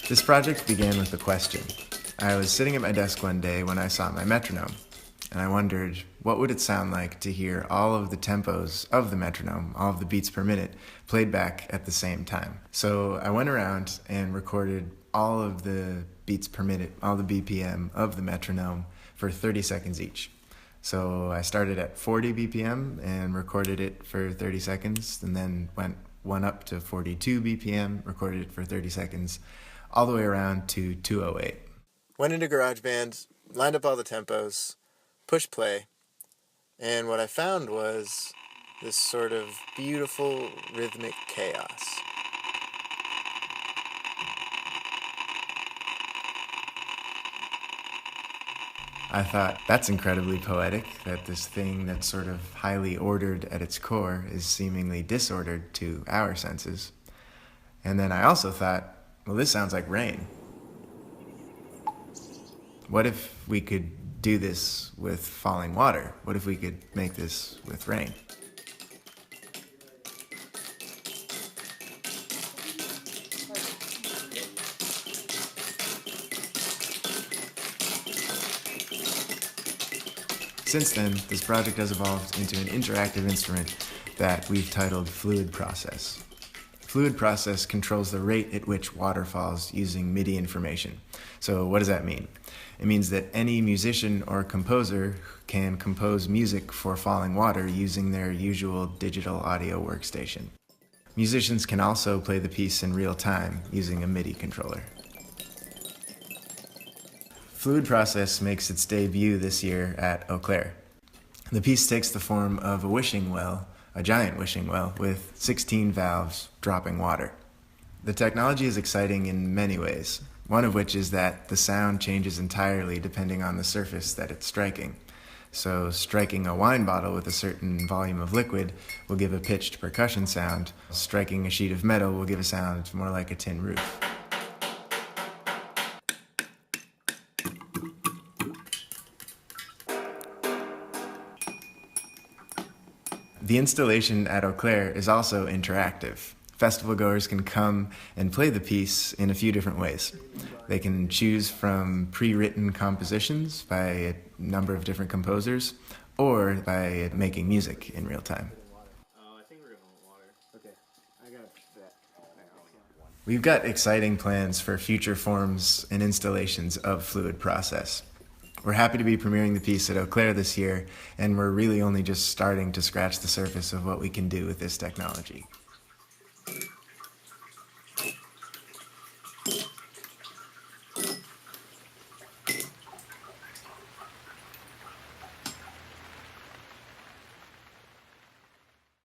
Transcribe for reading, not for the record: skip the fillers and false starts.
This project began with a question. I was sitting at my desk one day when I saw my metronome, and I wondered what would it sound like to hear all of the tempos of the metronome, all of the beats per minute, played back at the same time. So I went around and recorded all of the beats per minute, all the BPM of the metronome for 30 seconds each. So I started at 40 BPM and recorded it for 30 seconds, and then went one up to 42 BPM, recorded it for 30 seconds, all the way around to 208. Went into GarageBand, lined up all the tempos, pushed play, and what I found was this sort of beautiful rhythmic chaos. I thought, that's incredibly poetic, that this thing that's sort of highly ordered at its core is seemingly disordered to our senses. And then I also thought, well, this sounds like rain. What if we could do this with falling water? What if we could make this with rain? Since then, this project has evolved into an interactive instrument that we've titled Fluid Process. Fluid Process controls the rate at which water falls using MIDI information. So what does that mean? It means that any musician or composer can compose music for falling water using their usual digital audio workstation. Musicians can also play the piece in real time using a MIDI controller. Fluid Process makes its debut this year at Eau Claire. The piece takes the form of a wishing well, a giant wishing well, with 16 valves dropping water. The technology is exciting in many ways, one of which is that the sound changes entirely depending on the surface that it's striking. So striking a wine bottle with a certain volume of liquid will give a pitched percussion sound. Striking a sheet of metal will give a sound more like a tin roof. The installation at Eau Claire is also interactive. Festival goers can come and play the piece in a few different ways. They can choose from pre-written compositions by a number of different composers, or by making music in real time. We've got exciting plans for future forms and installations of Fluid Process. We're happy to be premiering the piece at Eau Claire this year, and we're really only just starting to scratch the surface of what we can do with this technology.